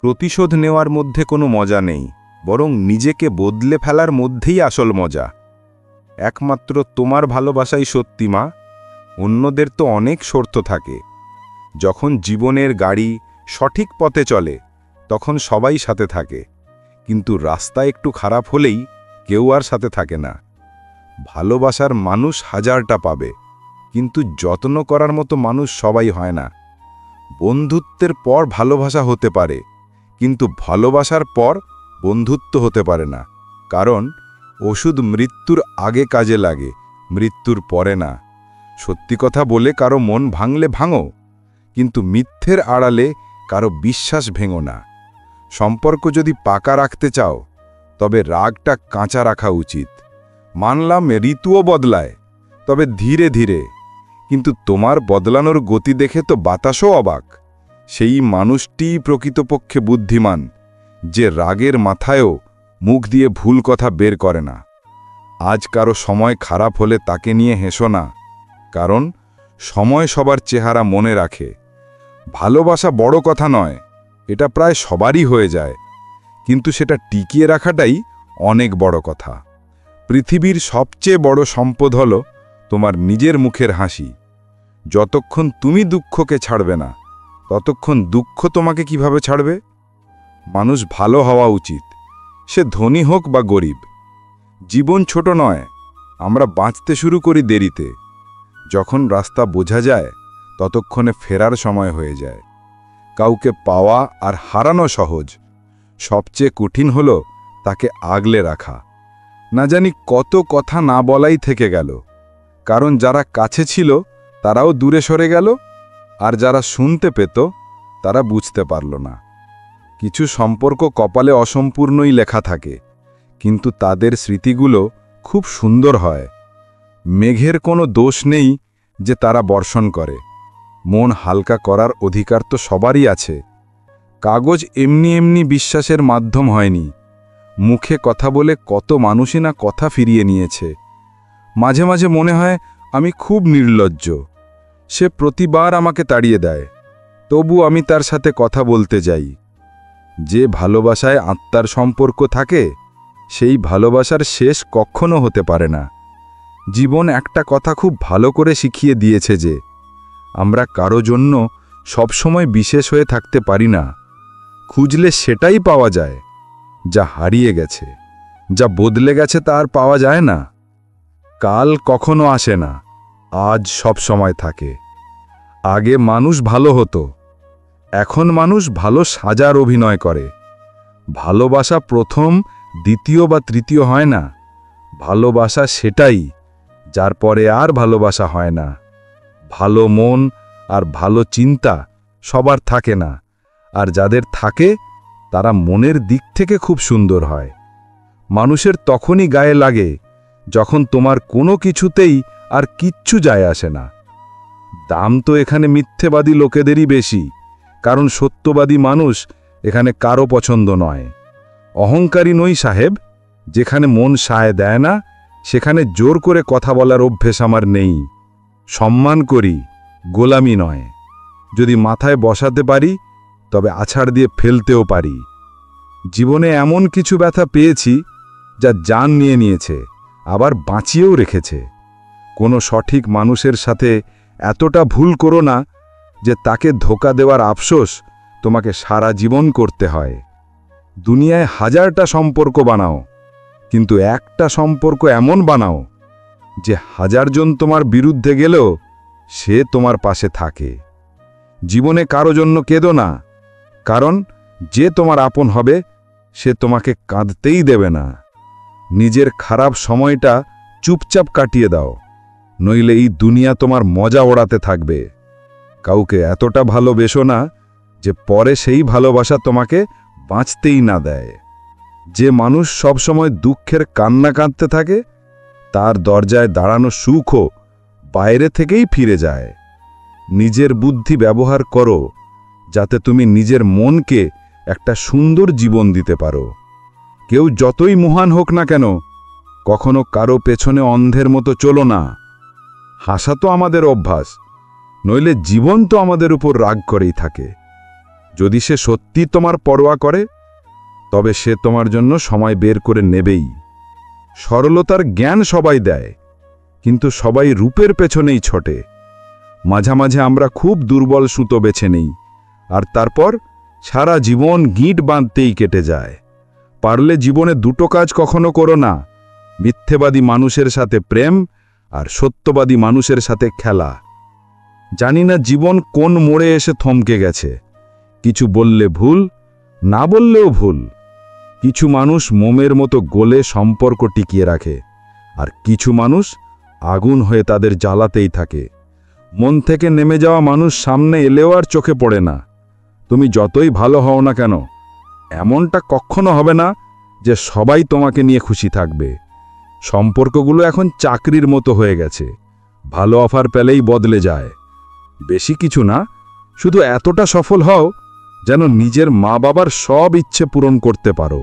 প্রতিশোধ নেওয়ার মধ্যে কোনো মজা নেই, বরং নিজেকে বদলে ফেলার মধ্যেই আসল মজা। একমাত্র তোমার ভালোবাসাই সত্যি মা, অন্যদের তো অনেক শর্ত থাকে। যখন জীবনের গাড়ি সঠিক পথে চলে তখন সবাই সাথে থাকে, কিন্তু রাস্তা একটু খারাপ হলেই কেউ আর সাথে থাকে না। ভালোবাসার মানুষ হাজারটা পাবে, কিন্তু যত্ন করার মতো মানুষ সবাই হয় না। বন্ধুত্বের পর ভালোবাসা হতে পারে, কিন্তু ভালোবাসার পর বন্ধুত্ব হতে পারে না। কারণ ওষুধ মৃত্যুর আগে কাজে লাগে, মৃত্যুর পরে না। সত্যি কথা বলে কারো মন ভাঙলে ভাঙো, কিন্তু মিথ্যের আড়ালে কারো বিশ্বাস ভেঙো না। সম্পর্ক যদি পাকা রাখতে চাও তবে রাগটা কাঁচা রাখা উচিত। মানলাম ঋতুও বদলায়, তবে ধীরে ধীরে। কিন্তু তোমার বদলানোর গতি দেখে তো বাতাসও অবাক। সেই মানুষটিই প্রকৃতপক্ষে বুদ্ধিমান, যে রাগের মাথায়ও মুখ দিয়ে ভুল কথা বের করে না। আজ কারো সময় খারাপ হলে তাকে নিয়ে হেসো না, কারণ সময় সবার চেহারা মনে রাখে। ভালোবাসা বড় কথা নয়, এটা প্রায় সবারই হয়ে যায়, কিন্তু সেটা টিকিয়ে রাখাটাই অনেক বড় কথা। পৃথিবীর সবচেয়ে বড় সম্পদ হল তোমার নিজের মুখের হাসি। যতক্ষণ তুমি দুঃখকে ছাড়বে না, ততক্ষণ দুঃখ তোমাকে কিভাবে ছাড়বে? মানুষ ভালো হওয়া উচিত, সে ধনী হোক বা গরিব। জীবন ছোট নয়, আমরা বাঁচতে শুরু করি দেরিতে। যখন রাস্তা বোঝা যায় ততক্ষণে ফেরার সময় হয়ে যায়। কাউকে পাওয়া আর হারানো সহজ, সবচেয়ে কঠিন হল তাকে আগলে রাখা। না জানি কত কথা না বলাই থেকে গেল, কারণ যারা কাছে ছিল তারাও দূরে সরে গেল, আর যারা শুনতে পেত তারা বুঝতে পারল না। কিছু সম্পর্ক কপালে অসম্পূর্ণই লেখা থাকে, কিন্তু তাদের স্মৃতিগুলো খুব সুন্দর হয়। মেঘের কোনো দোষ নেই যে তারা বর্ষণ করে, মন হালকা করার অধিকার তো সবারই আছে। কাগজ এমনি এমনি বিশ্বাসের মাধ্যম হয়নি। মুখে কথা বলে কত মানুষই না কথা ফিরিয়ে নিয়েছে। মাঝে মাঝে মনে হয় আমি খুব নির্লজ্জ। সে প্রতিবার আমাকে তাড়িয়ে দেয়, তবু আমি তার সাথে কথা বলতে যাই। যে ভালোবাসায় আত্মার সম্পর্ক থাকে, সেই ভালোবাসার শেষ কখনো হতে পারে না। জীবন একটা কথা খুব ভালো করে শিখিয়ে দিয়েছে যে আমরা কারো জন্য সবসময় বিশেষ হয়ে থাকতে পারি না। খুঁজলে সেটাই পাওয়া যায় যা হারিয়ে গেছে, যা বদলে গেছে তা আর পাওয়া যায় না। কাল কখনো আসে না, আজ সব সময় থাকে। আগে মানুষ ভালো হতো, এখন মানুষ ভালো সাজার অভিনয় করে। ভালোবাসা প্রথম, দ্বিতীয় বা তৃতীয় হয় না। ভালোবাসা সেটাই যার পরে আর ভালোবাসা হয় না। ভালো মন আর ভালো চিন্তা সবার থাকে না, আর যাদের থাকে তারা মনের দিক থেকে খুব সুন্দর হয়। মানুষের তখনই গায়ে লাগে যখন তোমার কোনো কিছুতেই আর কিচ্ছু যায় আসে না। দাম তো এখানে মিথ্যেবাদী লোকেদেরই বেশি, কারণ সত্যবাদী মানুষ এখানে কারো পছন্দ নয়। অহংকারী নই সাহেব, যেখানে মন সায় দেয় না সেখানে জোর করে কথা বলার অভ্যেস আমার নেই। সম্মান করি, গোলামি নয়। যদি মাথায় বসাতে পারি তবে আছাড় দিয়ে ফেলতেও পারি। জীবনে এমন কিছু ব্যথা পেয়েছি যা জান নিয়ে নিয়েছে, আবার বাঁচিয়েও রেখেছে। কোনো সঠিক মানুষের সাথে এতটা ভুল করো না যে তাকে ধোঁকা দেওয়ার আফসোস তোমাকে সারা জীবন করতে হয়। দুনিয়ায় হাজারটা সম্পর্ক বানাও, কিন্তু একটা সম্পর্ক এমন বানাও যে হাজারজন তোমার বিরুদ্ধে গেলেও সে তোমার পাশে থাকে। জীবনে কারো জন্য কেঁদো না, কারণ যে তোমার আপন হবে সে তোমাকে কাঁদতেই দেবে না। নিজের খারাপ সময়টা চুপচাপ কাটিয়ে দাও, নইলে এই দুনিয়া তোমার মজা ওড়াতে থাকবে। কাউকে এতটা ভালোবেসো না যে পরে সেই ভালোবাসা তোমাকে বাঁচতেই না দেয়। যে মানুষ সবসময় দুঃখের কান্না কাঁদতে থাকে তার দরজায় দাঁড়ানো সুখও বাইরে থেকেই ফিরে যায়। নিজের বুদ্ধি ব্যবহার করো যাতে তুমি নিজের মনকে একটা সুন্দর জীবন দিতে পারো। কেউ যতই মহান হোক না কেন, কখনো কারো পেছনে অন্ধের মতো চলো না। হাসা তো আমাদের অভ্যাস, নইলে জীবন তো আমাদের উপর রাগ করেই থাকে। যদি সে সত্যি তোমার পরোয়া করে তবে সে তোমার জন্য সময় বের করে নেবেই। সরলতার জ্ঞান সবাই দেয়, কিন্তু সবাই রূপের পেছনেই ছোটে। মাঝে মাঝে আমরা খুব দুর্বল সুতো বেছে নেই, আর তারপর সারা জীবন গিঁট বাঁধতেই কেটে যায়। পারলে জীবনে দুটো কাজ কখনো করো না, মিথ্যেবাদী মানুষের সাথে প্রেম আর সত্যবাদী মানুষের সাথে খেলা। জানি না জীবন কোন মোড়ে এসে থমকে গেছে। কিছু বললে ভুল, না বললেও ভুল। কিছু মানুষ মোমের মতো গলে সম্পর্ক টিকিয়ে রাখে, আর কিছু মানুষ আগুন হয়ে তাদের জ্বালাতেই থাকে। মন থেকে নেমে যাওয়া মানুষ সামনে এলেও আর চোখে পড়ে না। তুমি যতই ভালো হও না কেন, এমনটা কখনো হবে না যে সবাই তোমাকে নিয়ে খুশি থাকবে। সম্পর্কগুলো এখন চাকরির মতো হয়ে গেছে, ভালো অফার পেলেই বদলে যায়। বেশি কিছু না, শুধু এতটা সফল হও যেন নিজের মা বাবার সব ইচ্ছে পূরণ করতে পারো।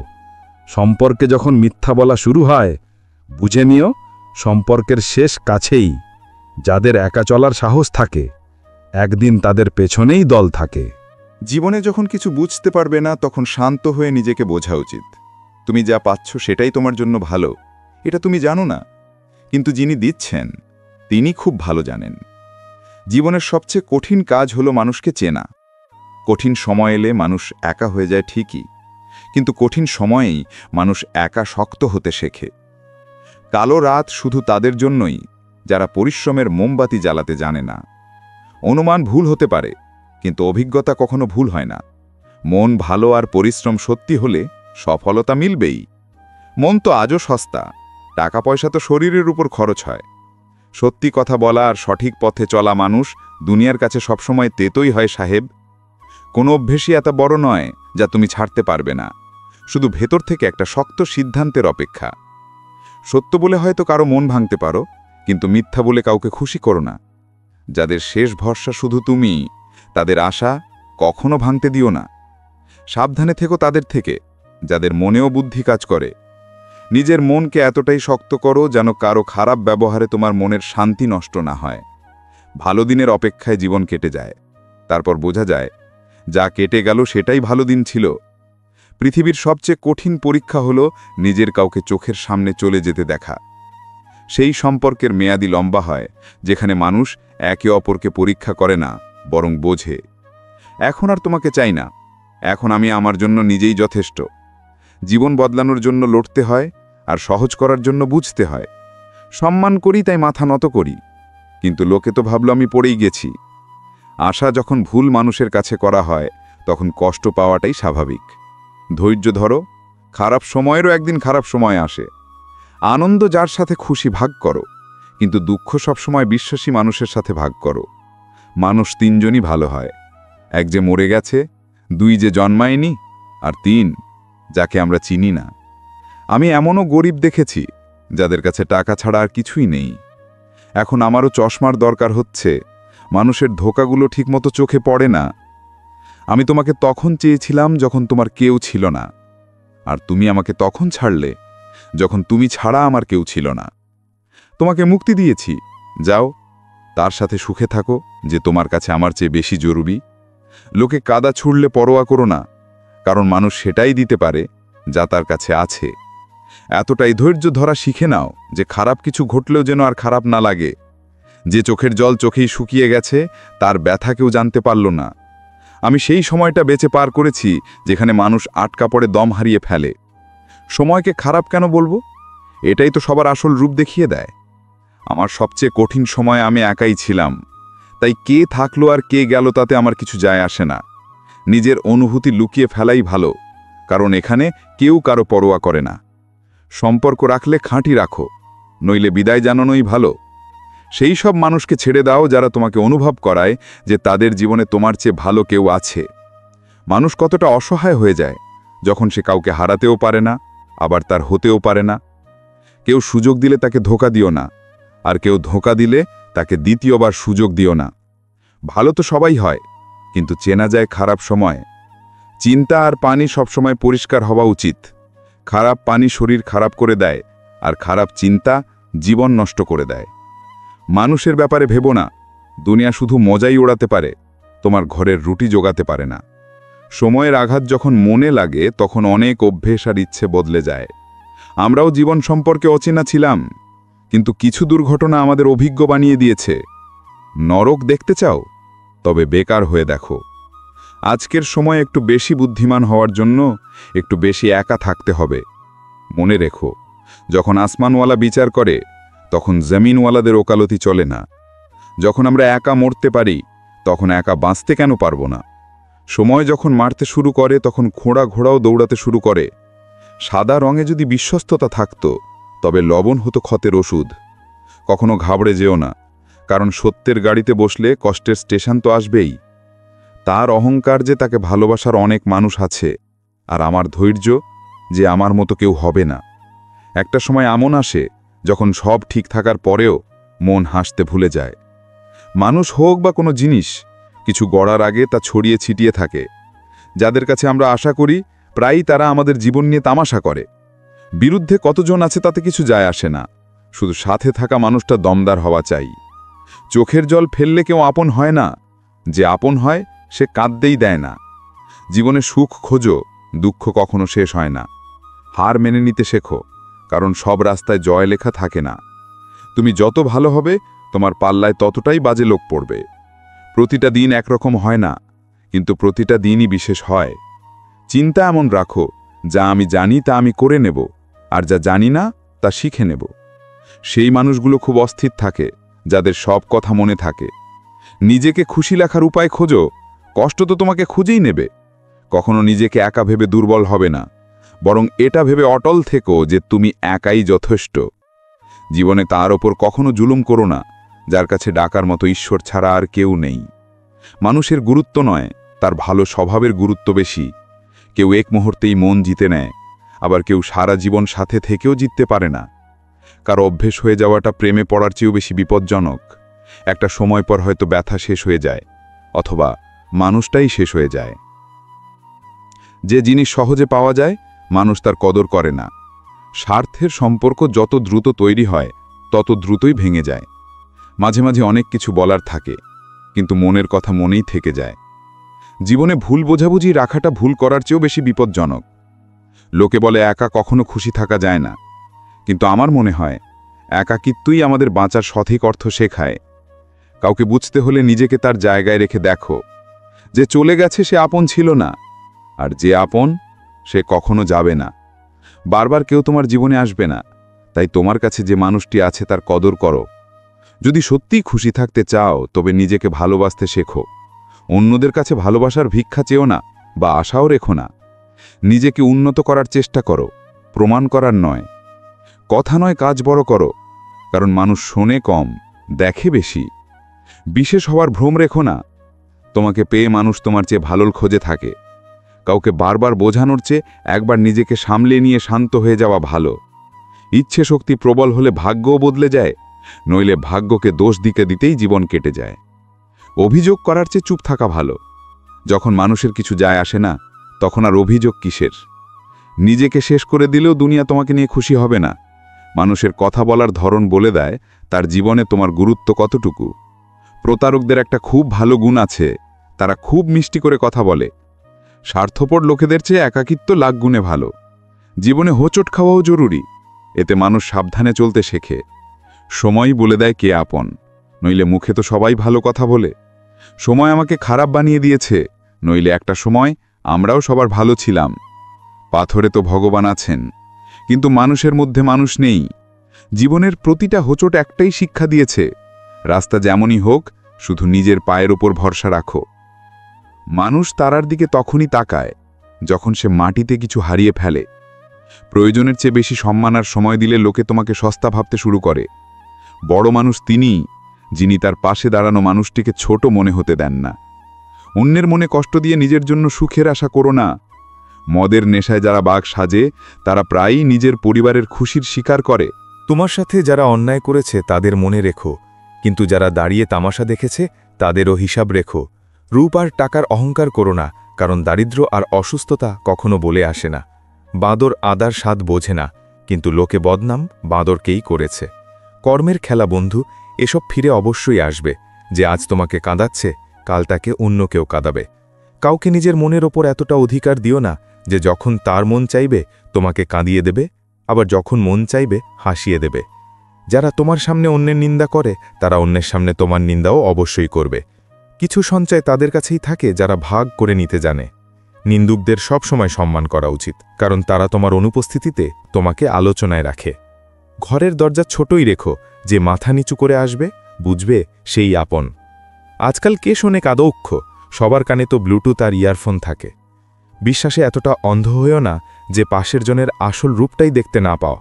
সম্পর্কে যখন মিথ্যা বলা শুরু হয়, বুঝে নিও সম্পর্কের শেষ কাছেই। যাদের একা চলার সাহস থাকে, একদিন তাদের পেছনেই দল থাকে। জীবনে যখন কিছু বুঝতে পারবে না, তখন শান্ত হয়ে নিজেকে বোঝা উচিত। তুমি যা পাচ্ছ সেটাই তোমার জন্য ভালো, এটা তুমি জানো না, কিন্তু যিনি দিচ্ছেন তিনি খুব ভালো জানেন। জীবনের সবচেয়ে কঠিন কাজ হলো মানুষকে চেনা। কঠিন সময় এলে মানুষ একা হয়ে যায় ঠিকই, কিন্তু কঠিন সময়েই মানুষ একা শক্ত হতে শেখে। কালো রাত শুধু তাদের জন্যই যারা পরিশ্রমের মোমবাতি জ্বালাতে জানে না। অনুমান ভুল হতে পারে, কিন্তু অভিজ্ঞতা কখনো ভুল হয় না। মন ভালো আর পরিশ্রম সত্যি হলে সফলতা মিলবেই। মন তো আজও সস্তা, টাকা পয়সা তো শরীরের উপর খরচ হয়। সত্যি কথা বলা আর সঠিক পথে চলা মানুষ দুনিয়ার কাছে সবসময় তেতই হয় সাহেব। কোনো অভ্যেসই এত বড় নয় যা তুমি ছাড়তে পারবে না, শুধু ভেতর থেকে একটা শক্ত সিদ্ধান্তের অপেক্ষা। সত্য বলে হয়তো কারো মন ভাঙতে পারো, কিন্তু মিথ্যা বলে কাউকে খুশি করো না। যাদের শেষ ভরসা শুধু তুমি, তাদের আশা কখনো ভাঙতে দিও না। সাবধানে থেকো তাদের থেকে, যাদের মনেও বুদ্ধি কাজ করে। নিজের মনকে এতটাই শক্ত করো যেন কারো খারাপ ব্যবহারে তোমার মনের শান্তি নষ্ট না হয়। ভালো দিনের অপেক্ষায় জীবন কেটে যায়, তারপর বোঝা যায় যা কেটে গেল সেটাই ভালো দিন ছিল। পৃথিবীর সবচেয়ে কঠিন পরীক্ষা হলো নিজের কাউকে চোখের সামনে চলে যেতে দেখা। সেই সম্পর্কের মেয়াদি লম্বা হয় যেখানে মানুষ একে অপরকে পরীক্ষা করে না, বরং বোঝে। এখন আর তোমাকে চাই না, এখন আমি আমার জন্য নিজেই যথেষ্ট। জীবন বদলানোর জন্য লড়তে হয়, আর সহজ করার জন্য বুঝতে হয়। সম্মান করি তাই মাথা নত করি, কিন্তু লোকে তো ভাবল আমি পড়েই গেছি। আশা যখন ভুল মানুষের কাছে করা হয়, তখন কষ্ট পাওয়াটাই স্বাভাবিক। ধৈর্য ধরো, খারাপ সময়েরও একদিন খারাপ সময় আসে। আনন্দ যার সাথে খুশি ভাগ করো, কিন্তু দুঃখ সবসময় বিশ্বাসী মানুষের সাথে ভাগ করো। মানুষ তিনজনই ভালো হয়, এক যে মরে গেছে, দুই যে জন্মায়নি, আর তিন যাকে আমরা চিনি না। আমি এমনও গরিব দেখেছি যাদের কাছে টাকা ছাড়া আর কিছুই নেই। এখন আমারও চশমার দরকার হচ্ছে, মানুষের ধোঁকাগুলো ঠিকমতো চোখে পড়ে না। আমি তোমাকে তখন চেয়েছিলাম যখন তোমার কেউ ছিল না, আর তুমি আমাকে তখন ছাড়লে যখন তুমি ছাড়া আমার কেউ ছিল না। তোমাকে মুক্তি দিয়েছি, যাও তার সাথে সুখে থাকো যে তোমার কাছে আমার চেয়ে বেশি জরুরি। লোকে কাদা ছুড়লে পরোয়া করো না, কারণ মানুষ সেটাই দিতে পারে যা তার কাছে আছে। এতটাই ধৈর্য ধরা শিখে নাও যে খারাপ কিছু ঘটলেও যেন আর খারাপ না লাগে। যে চোখের জল চোখেই শুকিয়ে গেছে, তার ব্যথা কেউ জানতে পারল না। আমি সেই সময়টা বেঁচে পার করেছি যেখানে মানুষ আটকা পড়ে দম হারিয়ে ফেলে। সময়কে খারাপ কেন বলবো? এটাই তো সবার আসল রূপ দেখিয়ে দেয়। আমার সবচেয়ে কঠিন সময় আমি একাই ছিলাম, তাই কে থাকলো আর কে গেল তাতে আমার কিছু যায় আসে না। নিজের অনুভূতি লুকিয়ে ফেলাই ভালো, কারণ এখানে কেউ কারো পরোয়া করে না। সম্পর্ক রাখলে খাঁটি রাখো, নইলে বিদায় জানানোই ভালো। সেই সব মানুষকে ছেড়ে দাও যারা তোমাকে অনুভব করায় যে তাদের জীবনে তোমার চেয়ে ভালো কেউ আছে। মানুষ কতটা অসহায় হয়ে যায় যখন সে কাউকে হারাতেও পারে না, আবার তার হতেও পারে না। কেউ সুযোগ দিলে তাকে ধোঁকা দিও না, আর কেউ ধোঁকা দিলে তাকে দ্বিতীয়বার সুযোগ দিও না। ভালো তো সবাই হয়, কিন্তু চেনা যায় খারাপ সময়। চিন্তা আর পানি সবসময় পরিষ্কার হওয়া উচিত। খারাপ পানি শরীর খারাপ করে দেয়, আর খারাপ চিন্তা জীবন নষ্ট করে দেয়। মানুষের ব্যাপারে ভেবো না, দুনিয়া শুধু মজাই ওড়াতে পারে, তোমার ঘরের রুটি জোগাতে পারে না। সময়ের আঘাত যখন মনে লাগে তখন অনেক অভ্যেস আর ইচ্ছে বদলে যায়। আমরাও জীবন সম্পর্কে অচেনা ছিলাম, কিন্তু কিছু দুর্ঘটনা আমাদের অভিজ্ঞ বানিয়ে দিয়েছে। নরক দেখতে চাও? তবে বেকার হয়ে দেখো। আজকের সময় একটু বেশি বুদ্ধিমান হওয়ার জন্য একটু বেশি একা থাকতে হবে। মনে রেখো, যখন আসমানওয়ালা বিচার করে তখন জমিনওয়ালাদের ওকালতি চলে না। যখন আমরা একা মরতে পারি তখন একা বাঁচতে কেন পারবো না? সময় যখন মারতে শুরু করে তখন ঘোড়াও দৌড়াতে শুরু করে। সাদা রঙে যদি বিশ্বস্ততা থাকতো তবে লবণ হতো ক্ষতের ওষুধ। কখনো ঘাবড়ে যেও না, কারণ সত্যের গাড়িতে বসলে কষ্টের স্টেশন তো আসবেই। তার অহংকার যে তাকে ভালোবাসার অনেক মানুষ আছে, আর আমার ধৈর্য যে আমার মতো কেউ হবে না। একটা সময় এমন আসে যখন সব ঠিক থাকার পরেও মন হাসতে ভুলে যায়। মানুষ হোক বা কোনো জিনিস, কিছু গড়ার আগে তা ছড়িয়ে ছিটিয়ে থাকে। যাদের কাছে আমরা আশা করি প্রায়ই তারা আমাদের জীবন নিয়ে তামাশা করে। বিরুদ্ধে কতজন আছে তাতে কিছু যায় আসে না, শুধু সাথে থাকা মানুষটা দমদার হওয়া চাই। চোখের জল ফেললে কেউ আপন হয় না, যে আপন হয় সে কাঁদতেই দেয় না। জীবনে সুখ খোঁজো, দুঃখ কখনো শেষ হয় না। হার মেনে নিতে শেখো, কারণ সব রাস্তায় জয় লেখা থাকে না। তুমি যত ভালো হবে তোমার পাল্লায় ততটাই বাজে লোক পড়বে। প্রতিটা দিন একরকম হয় না, কিন্তু প্রতিটা দিনই বিশেষ হয়। চিন্তা এমন রাখো, যা আমি জানি তা আমি করে নেব, আর যা জানি না তা শিখে নেব। সেই মানুষগুলো খুব অস্থির থাকে যাদের সব কথা মনে থাকে। নিজেকে খুশি রাখার উপায় খোঁজো, কষ্ট তো তোমাকে খুঁজেই নেবে। কখনো নিজেকে একা ভেবে দুর্বল হবে না, বরং এটা ভেবে অটল থেকো যে তুমি একাই যথেষ্ট। জীবনে তার ওপর কখনো জুলুম করো না যার কাছে ডাকার মতো ঈশ্বর ছাড়া আর কেউ নেই। মানুষের গুরুত্ব নয়, তার ভালো স্বভাবের গুরুত্ব বেশি। কেউ এক মুহূর্তেই মন জিতে নেয়, আবার কেউ সারা জীবন সাথে থেকেও জিততে পারে না। কারো অভ্যেস হয়ে যাওয়াটা প্রেমে পড়ার চেয়েও বেশি বিপজ্জনক। একটা সময় পর হয়তো ব্যথা শেষ হয়ে যায়, অথবা মানুষটাই শেষ হয়ে যায়। যে জিনিস সহজে পাওয়া যায় মানুষ তার কদর করে না। স্বার্থের সম্পর্ক যত দ্রুত তৈরি হয় তত দ্রুতই ভেঙে যায়। মাঝে মাঝে অনেক কিছু বলার থাকে, কিন্তু মনের কথা মনেই থেকে যায়। জীবনে ভুল বোঝাবুঝি রাখাটা ভুল করার চেয়েও বেশি বিপজ্জনক। লোকে বলে একা কখনো খুশি থাকা যায় না, কিন্তু আমার মনে হয় একাকিত্বই আমাদের বাঁচার সঠিক অর্থ শেখায়। কাউকে বুঝতে হলে নিজেকে তার জায়গায় রেখে দেখো। যে চলে গেছে সে আপন ছিল না, আর যে আপন সে কখনো যাবে না। বারবার কেউ তোমার জীবনে আসবে না, তাই তোমার কাছে যে মানুষটি আছে তার কদর করো। যদি সত্যিই খুশি থাকতে চাও তবে নিজেকে ভালোবাসতে শেখো। অন্যদের কাছে ভালোবাসার ভিক্ষা চেও না বা আশাও রেখো না। নিজেকে উন্নত করার চেষ্টা করো, প্রমাণ করার নয়। কথা নয় কাজ বড় করো, কারণ মানুষ শোনে কম, দেখে বেশি। বিশেষ হওয়ার ভ্রম রেখো না। তোমাকে পেয়ে মানুষ তোমার চেয়ে ভালোর খোঁজে থাকে। কাউকে বারবার বোঝানোর চেয়ে একবার নিজেকে সামলে নিয়ে শান্ত হয়ে যাওয়া ভালো। ইচ্ছে শক্তি প্রবল হলে ভাগ্যও বদলে যায়, নইলে ভাগ্যকে দোষ দিতেই জীবন কেটে যায়। অভিযোগ করার চেয়ে চুপ থাকা ভালো। যখন মানুষের কিছু যায় আসে না তখন আর অভিযোগ কিসের? নিজেকে শেষ করে দিলেও দুনিয়া তোমাকে নিয়ে খুশি হবে না। মানুষের কথা বলার ধরন বলে দেয় তার জীবনে তোমার গুরুত্ব কতটুকু। প্রতারকদের একটা খুব ভালো গুণ আছে, তারা খুব মিষ্টি করে কথা বলে। স্বার্থপর লোকেদের চেয়ে একাকিত্ব লাখ গুণে ভালো। জীবনে হোঁচট খাওয়াও জরুরি, এতে মানুষ সাবধানে চলতে শেখে। সময়ই বলে দেয় কে আপন, নইলে মুখে তো সবাই ভালো কথা বলে। সময় আমাকে খারাপ বানিয়ে দিয়েছে, নইলে একটা সময় আমরাও সবার ভালো ছিলাম। পাথরে তো ভগবান আছেন, কিন্তু মানুষের মধ্যে মানুষ নেই। জীবনের প্রতিটা হোঁচট একটাই শিক্ষা দিয়েছে, রাস্তা যেমনই হোক শুধু নিজের পায়ের উপর ভরসা রাখো। মানুষ তারার দিকে তখনই তাকায় যখন সে মাটিতে কিছু হারিয়ে ফেলে। প্রয়োজনের চেয়ে বেশি সম্মান আর সময় দিলে লোকে তোমাকে সস্তা ভাবতে শুরু করে। বড় মানুষ তিনিই যিনি তার পাশে দাঁড়ানো মানুষটিকে ছোট মনে হতে দেন না। অন্যের মনে কষ্ট দিয়ে নিজের জন্য সুখের আশা করো না। মদের নেশায় যারা বাঘ সাজে তারা প্রায়ই নিজের পরিবারের খুশির শিকার করে। তোমার সাথে যারা অন্যায় করেছে তাদের মনে রেখো, কিন্তু যারা দাঁড়িয়ে তামাশা দেখেছে তাদেরও হিসাব রেখো। রূপ আর টাকার অহংকার করো না, কারণ দারিদ্র্য আর অসুস্থতা কখনো বলে আসে না। বাঁদর আদার স্বাদ বোঝে না, কিন্তু লোকে বদনাম বাঁদরকেই করেছে। কর্মের খেলা বন্ধু, এসব ফিরে অবশ্যই আসবে। যে আজ তোমাকে কাঁদাচ্ছে কাল তাকে অন্য কেউ কাঁদাবে। কাউকে নিজের মনের ওপর এতটা অধিকার দিও না যে যখন তার মন চাইবে তোমাকে কাঁদিয়ে দেবে, আবার যখন মন চাইবে হাসিয়ে দেবে। যারা তোমার সামনে অন্যের নিন্দা করে তারা অন্যের সামনে তোমার নিন্দাও অবশ্যই করবে। কিছু সঞ্চয় তাদের কাছেই থাকে যারা ভাগ করে নিতে জানে। নিন্দুকদের সবসময় সম্মান করা উচিত, কারণ তারা তোমার অনুপস্থিতিতে তোমাকে আলোচনায় রাখে। ঘরের দরজা ছোটই রেখো, যে মাথা নিচু করে আসবে বুঝবে সেই আপন। আজকাল কে শোনে কাদৌক্ষ, সবার কানে তো ব্লুটুথ আর ইয়ারফোন থাকে। বিশ্বাসে এতটা অন্ধ হয়েও না যে পাশের জনের আসল রূপটাই দেখতে না পাও।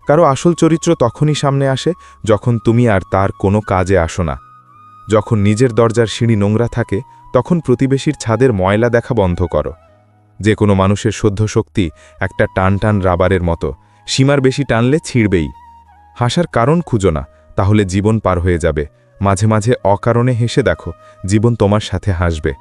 কারো আসল চরিত্র তখনই সামনে আসে যখন তুমি আর তার কোনো কাজে আসো না। যখন নিজের দরজার সিঁড়ি নোংরা থাকে তখন প্রতিবেশীর ছাদের ময়লা দেখা বন্ধ করো। যে কোনো মানুষের সহ্য শক্তি একটা টান টান রাবারের মতো, সীমার বেশি টানলে ছিঁড়বেই। হাসার কারণ খুঁজো না, তাহলে জীবন পার হয়ে যাবে। মাঝে মাঝে অকারণে হেসে দেখো, জীবন তোমার সাথে হাসবে।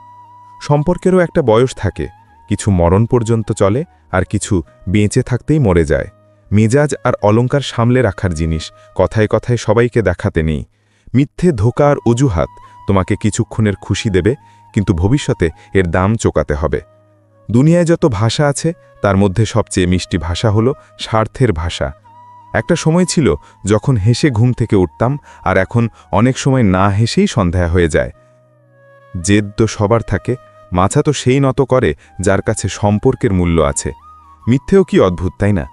সম্পর্কেরও একটা বয়স থাকে, কিছু মরণ পর্যন্ত চলে আর কিছু বেঁচে থাকতেই মরে যায়। মেজাজ আর অলংকার সামলে রাখার জিনিস, কথায় কথায় সবাইকে দেখাতে নেই। মিথ্যে ধোকা আর অজুহাত তোমাকে কিছুক্ষণের খুশি দেবে, কিন্তু ভবিষ্যতে এর দাম চোকাতে হবে। দুনিয়ায় যত ভাষা আছে তার মধ্যে সবচেয়ে মিষ্টি ভাষা হলো স্বার্থের ভাষা। একটা সময় ছিল যখন হেসে ঘুম থেকে উঠতাম, আর এখন অনেক সময় না হেসেই সন্ধ্যা হয়ে যায়। জেদ তো সবার থাকে, মাথা তো সেই নত করে যার কাছে সম্পর্কের মূল্য আছে। মিথ্যেও কি অদ্ভুত, তাই না?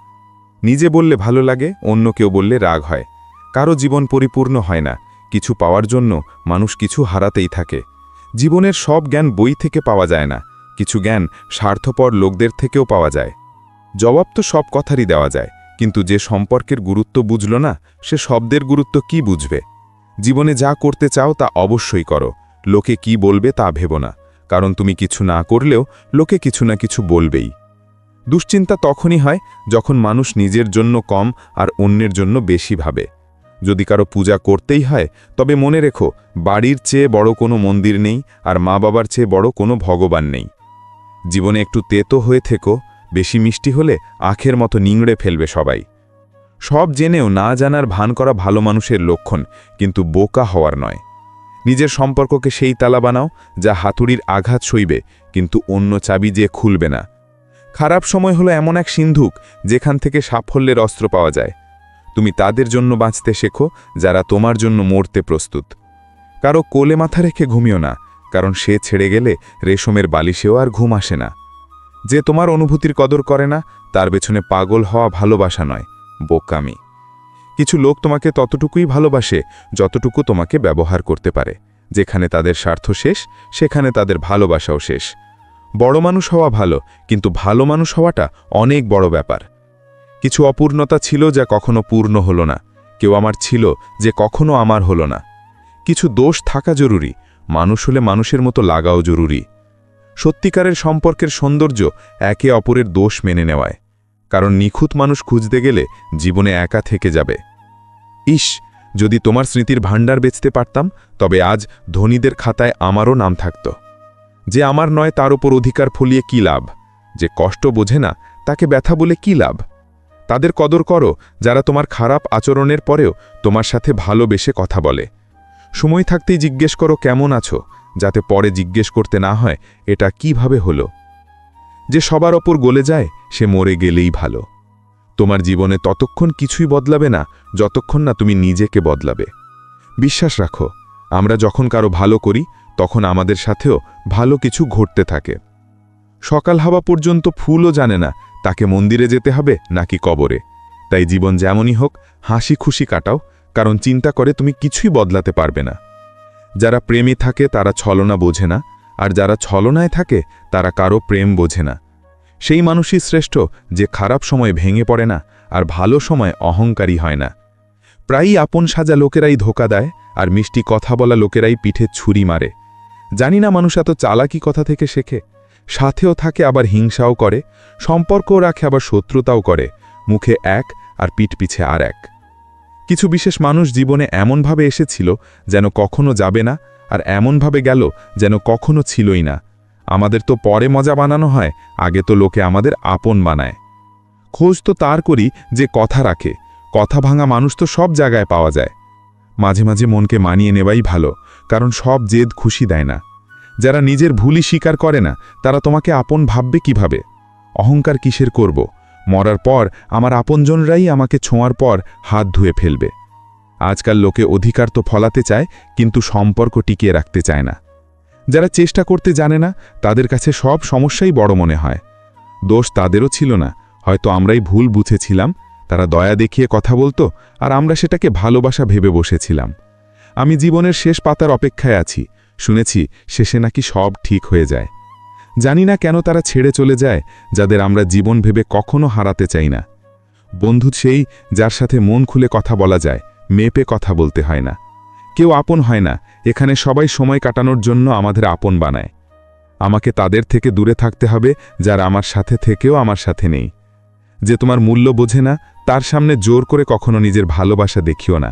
নিজে বললে ভালো লাগে, অন্য কেউ বললে রাগ হয়। কারো জীবন পরিপূর্ণ হয় না, কিছু পাওয়ার জন্য মানুষ কিছু হারাতেই থাকে। জীবনের সব জ্ঞান বই থেকে পাওয়া যায় না, কিছু জ্ঞান স্বার্থপর লোকদের থেকেও পাওয়া যায়। জবাব তো সব কথারই দেওয়া যায়, কিন্তু যে সম্পর্কের গুরুত্ব বুঝল না সে শব্দের গুরুত্ব কি বুঝবে? জীবনে যা করতে চাও তা অবশ্যই করো, লোকে কি বলবে তা ভেবো না, কারণ তুমি কিছু না করলেও লোকে কিছু না কিছু বলবেই। দুশ্চিন্তা তখনই হয় যখন মানুষ নিজের জন্য কম আর অন্যের জন্য বেশি ভাবে। যদি কারো পূজা করতেই হয় তবে মনে রেখো, বাড়ির চেয়ে বড় কোনো মন্দির নেই আর মা বাবার চেয়ে বড় কোনো ভগবান নেই। জীবনে একটু তেতো হয়ে থেকো, বেশি মিষ্টি হলে আখের মতো নিংড়ে ফেলবে সবাই। সব জেনেও না জানার ভান করা ভালো মানুষের লক্ষণ, কিন্তু বোকা হওয়ার নয়। নিজের সম্পর্ককে সেই তালা বানাও যা হাতুড়ির আঘাত সইবে, কিন্তু অন্য চাবি যে খুলবে না। খারাপ সময় হলো এমন এক সিন্ধুক যেখান থেকে সাফল্যের অস্ত্র পাওয়া যায়। তুমি তাদের জন্য বাঁচতে শেখো যারা তোমার জন্য মরতে প্রস্তুত। কারো কোলে মাথা রেখে ঘুমিও না, কারণ সে ছেড়ে গেলে রেশমের বালিশেও আর ঘুম আসে না। যে তোমার অনুভূতির কদর করে না তার পেছনে পাগল হওয়া ভালোবাসা নয়, বোকামি। কিছু লোক তোমাকে ততটুকুই ভালোবাসে যতটুকু তোমাকে ব্যবহার করতে পারে। যেখানে তাদের স্বার্থ শেষ সেখানে তাদের ভালোবাসাও শেষ। বড় মানুষ হওয়া ভালো, কিন্তু ভালো মানুষ হওয়াটা অনেক বড় ব্যাপার। কিছু অপূর্ণতা ছিল যা কখনো পূর্ণ হলো না, কেউ আমার ছিল যে কখনো আমার হলো না। কিছু দোষ থাকা জরুরি, মানুষ হলে মানুষের মতো লাগাও জরুরি। সত্যিকারের সম্পর্কের সৌন্দর্য একে অপরের দোষ মেনে নেওয়ায়, কারণ নিখুঁত মানুষ খুঁজতে গেলে জীবনে একা থেকে যাবে। ইস, যদি তোমার স্মৃতির ভাণ্ডার বেচতে পারতাম তবে আজ ধনীদের খাতায় আমারও নাম থাকত। যে আমার নয় তার উপর অধিকার ফলিয়ে কি লাভ? যে কষ্ট বোঝে না তাকে ব্যথা বলে কি লাভ? তাদের কদর করো যারা তোমার খারাপ আচরণের পরেও তোমার সাথে ভালোবেসে কথা বলে। সময় থাকতেই জিজ্ঞেস করো কেমন আছো, যাতে পরে জিজ্ঞেস করতে না হয় এটা কিভাবে হলো। যে সবার ওপর গলে যায় সে মরে গেলেই ভালো। তোমার জীবনে ততক্ষণ কিছুই বদলাবে না যতক্ষণ না তুমি নিজেকে বদলাবে। বিশ্বাস রাখো, আমরা যখন কারো ভালো করি তখন আমাদের সাথেও ভালো কিছু ঘটতে থাকে। সকাল হওয়া পর্যন্ত ফুলও জানে না তাকে মন্দিরে যেতে হবে নাকি কবরে। তাই জীবন যেমনই হোক হাসি খুশি কাটাও, কারণ চিন্তা করে তুমি কিছুই বদলাতে পারবে না। যারা প্রেমে থাকে তারা ছলনা বোঝে না, আর যারা ছলনায় থাকে তারা কারো প্রেম বোঝে না। সেই মানুষই শ্রেষ্ঠ যে খারাপ সময় ভেঙে পড়ে না আর ভালো সময় অহংকারী হয় না। প্রায়ই আপন সাজা লোকেরাই ধোকা দেয়, আর মিষ্টি কথা বলা লোকেরাই পিঠে ছুরি মারে। জানি না মানুষ এত চালাকি কথা থেকে শেখে। সাথেও থাকে আবার হিংসাও করে, সম্পর্কও রাখে আবার শত্রুতাও করে, মুখে এক আর পিঠ পিছে আর এক। কিছু বিশেষ মানুষ জীবনে এমনভাবে এসেছিল যেন কখনো যাবে না, আর এমনভাবে গেল যেন কখনো ছিলই না। আমাদের তো পরে মজা বানানো হয়, আগে তো লোকে আমাদের আপন বানায়। খোঁজ তো তার করি যে কথা রাখে। কথা ভাঙা মানুষ তো সব জায়গায় পাওয়া যায়। মাঝে মাঝে মনকে মানিয়ে নেওয়াই ভালো, কারণ সব জেদ খুশি দেয় না। যারা নিজের ভুলই স্বীকার করে না তারা তোমাকে আপন ভাববে কিভাবে? অহংকার কিসের করব? মরার পর আমার আপনজনরাই আমাকে ছোঁয়ার পর হাত ধুয়ে ফেলবে। আজকাল লোকে অধিকার তো ফলাতে চায়, কিন্তু সম্পর্ক টিকিয়ে রাখতে চায় না। যারা চেষ্টা করতে জানে না তাদের কাছে সব সমস্যাই বড় মনে হয়। দোষ তাদেরও ছিল না, হয়তো আমরাই ভুল বুঝেছিলাম। তারা দয়া দেখিয়ে কথা বলতো, আর আমরা সেটাকে ভালোবাসা ভেবে বসেছিলাম। আমি জীবনের শেষ পাতার অপেক্ষায় আছি, শুনেছি শেষে নাকি সব ঠিক হয়ে যায়। জানি না কেন তারা ছেড়ে চলে যায়, যাদের আমরা জীবন ভেবে কখনো হারাতে চাই না। বন্ধু সেই, যার সাথে মন খুলে কথা বলা যায়, মেপে কথা বলতে হয় না। কেউ আপন হয় না, এখানে সবাই সময় কাটানোর জন্য আমাদের আপন বানায়। আমাকে তাদের থেকে দূরে থাকতে হবে যারা আমার সাথে থেকেও আমার সাথে নেই। যে তোমার মূল্য বোঝে না, তার সামনে জোর করে কখনো নিজের ভালোবাসা দেখিও না।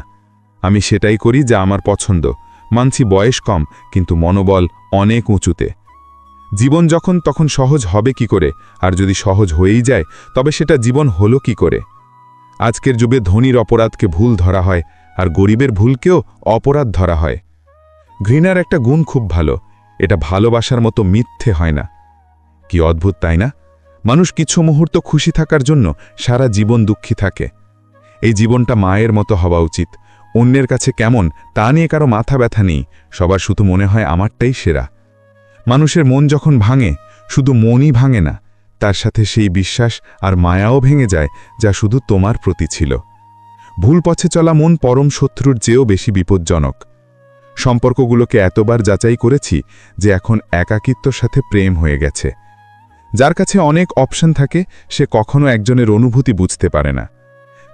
আমি সেটাই করি যা আমার পছন্দ। মানছি বয়স কম, কিন্তু মনোবল অনেক উঁচুতে। জীবন যখন তখন সহজ হবে কি করে? আর যদি সহজ হয়েই যায়, তবে সেটা জীবন হলো কি করে? আজকের যুগে ধনীর অপরাধকে ভুল ধরা হয়, আর গরিবের ভুলকেও অপরাধ ধরা হয়। ঘৃণার একটা গুণ খুব ভালো, এটা ভালোবাসার মতো মিথ্যে হয় না। কি অদ্ভুত, তাই না? মানুষ কিছু মুহূর্ত খুশি থাকার জন্য সারা জীবন দুঃখী থাকে। এই জীবনটা মায়ের মতো হওয়া উচিত। অন্যের কাছে কেমন তা নিয়ে কারো মাথা ব্যথা নেই, সবার শুধু মনে হয় আমারটাই সেরা। মানুষের মন যখন ভাঙে, শুধু মনই ভাঙে না, তার সাথে সেই বিশ্বাস আর মায়াও ভেঙে যায় যা শুধু তোমার প্রতি ছিল। ভুল পথে চলা মন পরম শত্রুর চেয়েও বেশি বিপজ্জনক। সম্পর্কগুলোকে এতবার যাচাই করেছি যে এখন একাকিত্বর সাথে প্রেম হয়ে গেছে। যার কাছে অনেক অপশন থাকে, সে কখনো একজনের অনুভূতি বুঝতে পারে না।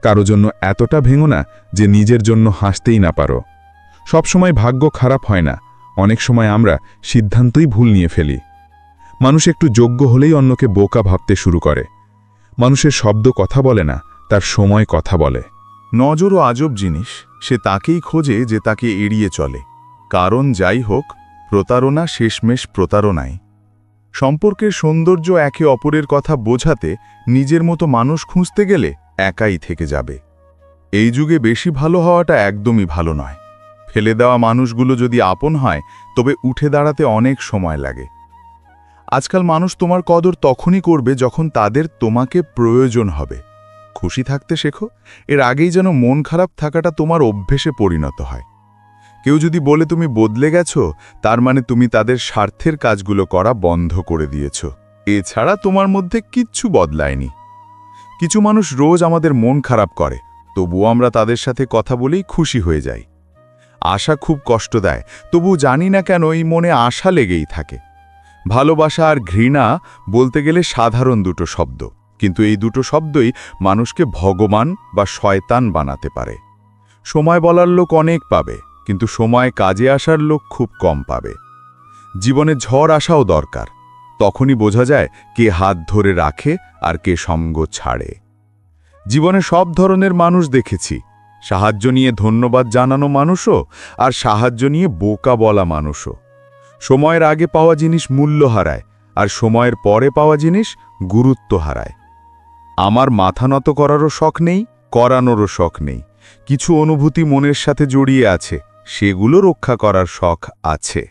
কারো জন্য এতটা ভেঙো না যে নিজের জন্য হাসতেই না পারো। সবসময় ভাগ্য খারাপ হয় না, অনেক সময় আমরা সিদ্ধান্তই ভুল নিয়ে ফেলি। মানুষ একটু যোগ্য হলেই অন্যকে বোকা ভাবতে শুরু করে। মানুষের শব্দ কথা বলে না, তার সময় কথা বলে। নজরও আজব জিনিস, সে তাকেই খোঁজে যে তাকে এড়িয়ে চলে। কারণ যাই হোক, প্রতারণা শেষমেশ প্রতারণাই। সম্পর্কের সৌন্দর্য একে অপরের কথা বোঝাতে নিজের মতো মানুষ খুঁজতে গেলে একাই থেকে যাবে। এই যুগে বেশি ভালো হওয়াটা একদমই ভালো নয়। ফেলে দেওয়া মানুষগুলো যদি আপন হয়, তবে উঠে দাঁড়াতে অনেক সময় লাগে। আজকাল মানুষ তোমার কদর তখনই করবে যখন তাদের তোমাকে প্রয়োজন হবে। খুশি থাকতে শেখো, এর আগেই যেন মন খারাপ থাকাটা তোমার অভ্যেসে পরিণত হয়। কেউ যদি বলে তুমি বদলে গেছো, তার মানে তুমি তাদের স্বার্থের কাজগুলো করা বন্ধ করে দিয়েছ। এছাড়া তোমার মধ্যে কিচ্ছু বদলায়নি। কিছু মানুষ রোজ আমাদের মন খারাপ করে, তবুও আমরা তাদের সাথে কথা বলেই খুশি হয়ে যাই। আশা খুব কষ্ট দেয়, তবু জানি না কেন এই মনে আশা লেগেই থাকে। ভালোবাসা আর ঘৃণা বলতে গেলে সাধারণ দুটো শব্দ, কিন্তু এই দুটো শব্দই মানুষকে ভগবান বা শয়তান বানাতে পারে। সময় বলার লোক অনেক পাবে, কিন্তু সময় কাজে আসার লোক খুব কম পাবে। জীবনে ঝড় আসাও দরকার, তখনই বোঝা যায় কে হাত ধরে রাখে আর কে সঙ্গ ছাড়ে। জীবনে সব ধরনের মানুষ দেখেছি, সাহায্য নিয়ে ধন্যবাদ জানানো মানুষও, আর সাহায্য নিয়ে বোকা বলা মানুষও। সময়ের আগে পাওয়া জিনিস মূল্য হারায়, আর সময়ের পরে পাওয়া জিনিস গুরুত্ব হারায়। আমার মাথা নত করারও শখ নেই, করানোরও শখ নেই। কিছু অনুভূতি মনের সাথে জড়িয়ে আছে, সেগুলো রক্ষা করার শখ আছে।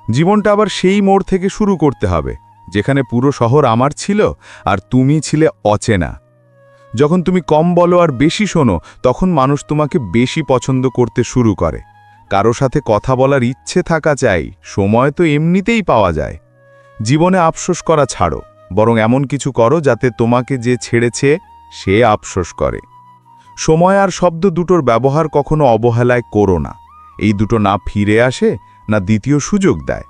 জীবনটা আবার সেই মোড় থেকে শুরু করতে হবে, যেখানে পুরো শহর আমার ছিল আর তুমি ছিলে অচেনা। যখন তুমি কম বলো আর বেশি শোনো, তখন মানুষ তোমাকে বেশি পছন্দ করতে শুরু করে। কারো সাথে কথা বলার ইচ্ছে থাকা চাই, সময় তো এমনিতেই পাওয়া যায়। জীবনে আফসোস করা ছাড়ো, বরং এমন কিছু করো যাতে তোমাকে যে ছেড়েছে সে আফসোস করে। সময় আর শব্দ দুটোর ব্যবহার কখনো অবহেলায় করো না। এই দুটো না ফিরে আসে, না দ্বিতীয় সুযোগ দেয়।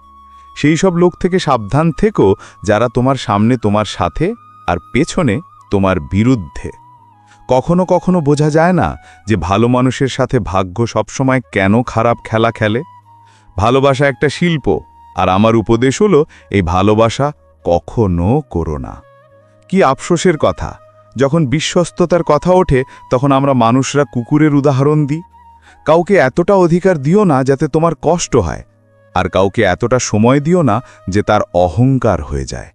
সেই সব লোক থেকে সাবধান থেকো যারা তোমার সামনে তোমার সাথে আর পেছনে তোমার বিরুদ্ধে। কখনো কখনো বোঝা যায় না যে ভালো মানুষের সাথে ভাগ্য সবসময় কেন খারাপ খেলা খেলে। ভালোবাসা একটা শিল্প, আর আমার উপদেশ হলো এই ভালোবাসা কখনো করো না। কি আফসোসের কথা, যখন বিশ্বস্ততার কথা ওঠে তখন আমরা মানুষরা কুকুরের উদাহরণ দিই। কাউকে এতটা অধিকার দিও না যাতে তোমার কষ্ট হয়, আর কাউকে এতটা সময় দিও না যে তার অহংকার হয়ে যায়।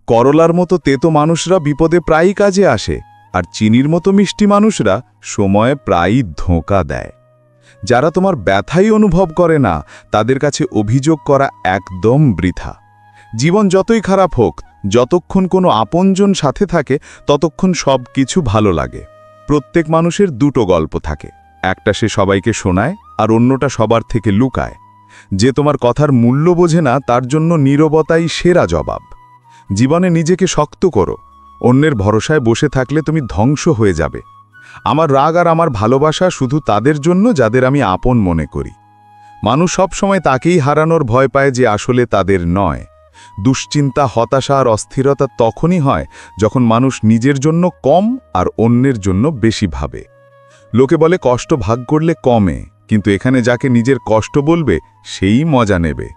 করলার মতো তেতো মানুষরা বিপদে প্রায়ই কাজে আসে, আর চিনির মতো মিষ্টি মানুষরা সময়ে প্রায়ই ধোঁকা দেয়। যারা তোমার ব্যথাই অনুভব করে না তাদের কাছে অভিযোগ করা একদম বৃথা। জীবন যতই খারাপ হোক, যতক্ষণ কোনো আপনজন সাথে থাকে ততক্ষণ সব কিছু ভালো লাগে। প্রত্যেক মানুষের দুটো গল্প থাকে, একটা সে সবাইকে শোনায় আর অন্যটা সবার থেকে লুকায়। যে তোমার কথার মূল্য বোঝে না তার জন্য নীরবতাই সেরা জবাব। জীবনে নিজেকে শক্ত করো, অন্যের ভরসায় বসে থাকলে তুমি ধ্বংস হয়ে যাবে। আমার রাগ আর আমার ভালোবাসা শুধু তাদের জন্য যাদের আমি আপন মনে করি। মানুষ সবসময় তাকেই হারানোর ভয় পায় যে আসলে তাদের নয়। দুশ্চিন্তা, হতাশা আর অস্থিরতা তখনই হয় যখন মানুষ নিজের জন্য কম আর অন্যের জন্য বেশি ভাবে। লোকে বলে কষ্ট ভাগ করলে কমে, কিন্তু এখানে যাকে নিজের কষ্ট বলবে সেই মজা নেবে।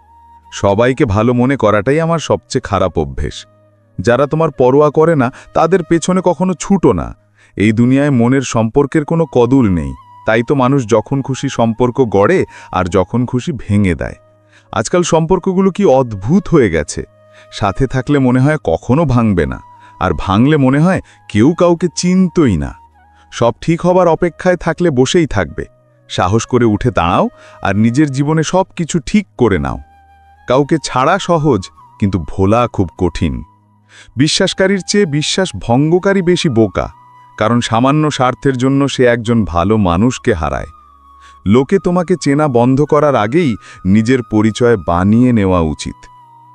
সবাইকে ভালো মনে করাটাই আমার সবচেয়ে খারাপ অভ্যেস। যারা তোমার পরোয়া করে না তাদের পেছনে কখনো ছুটো না। এই দুনিয়ায় মনের সম্পর্কের কোনো কদর নেই, তাই তো মানুষ যখন খুশি সম্পর্ক গড়ে আর যখন খুশি ভেঙে দেয়। আজকাল সম্পর্কগুলো কি অদ্ভুত হয়ে গেছে। সাথে থাকলে মনে হয় কখনো ভাঙবে না, আর ভাঙলে মনে হয় কেউ কাউকে চিনতই না। সব ঠিক হবার অপেক্ষায় থাকলে বসেই থাকবে। সাহস করে উঠে দাঁড়াও আর নিজের জীবনে সব কিছু ঠিক করে নাও। কাউকে ছাড়া সহজ, কিন্তু ভোলা খুব কঠিন। বিশ্বাসকারীর চেয়ে বিশ্বাস ভঙ্গকারী বেশি বোকা, কারণ সামান্য স্বার্থের জন্য সে একজন ভালো মানুষকে হারায়। লোকে তোমাকে চেনা বন্ধ করার আগেই নিজের পরিচয় বানিয়ে নেওয়া উচিত।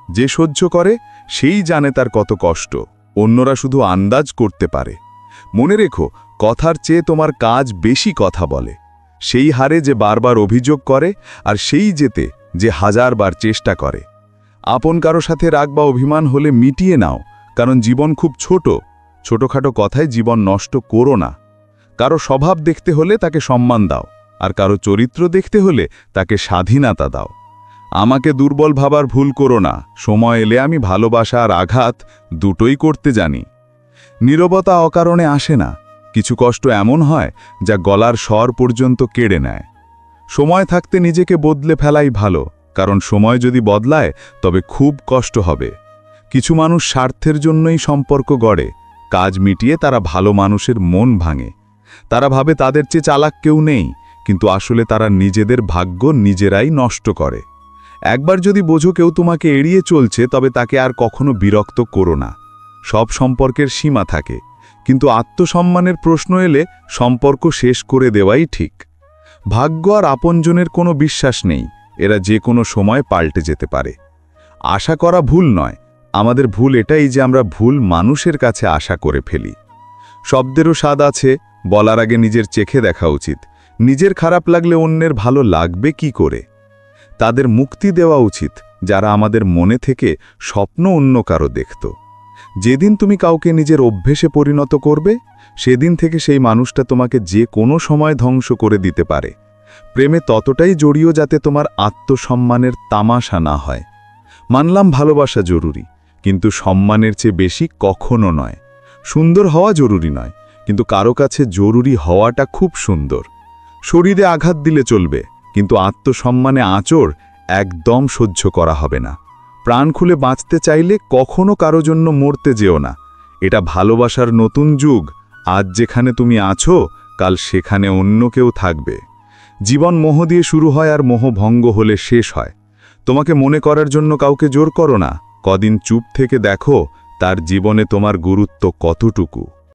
যে সহ্য করে সেই জানে তার কত কষ্ট, অন্যরা শুধু আন্দাজ করতে পারে। মনে রেখো, কথার চেয়ে তোমার কাজ বেশি কথা বলে। সেই হারে যে বারবার অভিযোগ করে, আর সেই জেতে যে হাজারবার চেষ্টা করে। আপন কারো সাথে রাগ বা অভিমান হলে মিটিয়ে নাও, কারণ জীবন খুব ছোট। ছোটখাটো কথায় জীবন নষ্ট করো না। কারো স্বভাব দেখতে হলে তাকে সম্মান দাও, আর কারো চরিত্র দেখতে হলে তাকে স্বাধীনতা দাও। আমাকে দুর্বল ভাবার ভুল করো না, সময় এলে আমি ভালোবাসা আর আঘাত দুটোই করতে জানি। নীরবতা অকারণে আসে না, কিছু কষ্ট এমন হয় যা গলার স্বর পর্যন্ত কেড়ে নেয়। সময় থাকতে নিজেকে বদলে ফেলাই ভালো, কারণ সময় যদি বদলায় তবে খুব কষ্ট হবে। কিছু মানুষ স্বার্থের জন্যই সম্পর্ক গড়ে, কাজ মিটিয়ে তারা ভালো মানুষের মন ভাঙে। তারা ভাবে তাদের চেয়ে চালাক কেউ নেই, কিন্তু আসলে তারা নিজেদের ভাগ্য নিজেরাই নষ্ট করে। একবার যদি বোঝো কেউ তোমাকে এড়িয়ে চলছে, তবে তাকে আর কখনো বিরক্ত করো না। সব সম্পর্কের সীমা থাকে, কিন্তু আত্মসম্মানের প্রশ্ন এলে সম্পর্ক শেষ করে দেওয়াই ঠিক। ভাগ্য আর আপনজনের কোনো বিশ্বাস নেই, এরা যে কোনো সময় পাল্টে যেতে পারে। আশা করা ভুল নয়, আমাদের ভুল এটাই যে আমরা ভুল মানুষের কাছে আশা করে ফেলি। শব্দেরও স্বাদ আছে, বলার আগে নিজের চেখে দেখা উচিত। নিজের খারাপ লাগলে অন্যের ভালো লাগবে কি করে? তাদের মুক্তি দেওয়া উচিত যারা আমাদের মনে থেকে স্বপ্ন অন্য কারো দেখত। যেদিন তুমি কাউকে নিজের অভ্যেসে পরিণত করবে, সেদিন থেকে সেই মানুষটা তোমাকে যে কোনো সময় ধ্বংস করে দিতে পারে। প্রেমে ততটাই জড়িয়ে যাতে তোমার আত্মসম্মানের তামাশা না হয়। মানলাম ভালোবাসা জরুরি, কিন্তু সম্মানের চেয়ে বেশি কখনো নয়। সুন্দর হওয়া জরুরি নয়, কিন্তু কারো কাছে জরুরি হওয়াটা খুব সুন্দর। শরীরে আঘাত দিলে চলবে, কিন্তু আত্মসম্মানে আঁচড় একদম সহ্য করা হবে না। প্রাণ খুলে বাঁচতে চাইলে কখনো কারো জন্য মরতে যেও না। এটা ভালোবাসার নতুন যুগ। আজ যেখানে তুমি আছো, কাল সেখানে অন্য কেউ থাকবে। জীবন মোহ দিয়ে শুরু হয় আর মোহ ভঙ্গ হলে শেষ হয়। তোমাকে মনে করার জন্য কাউকে জোর করো না। কদিন চুপ থেকে দেখো তার জীবনে তোমার গুরুত্ব কতটুকু।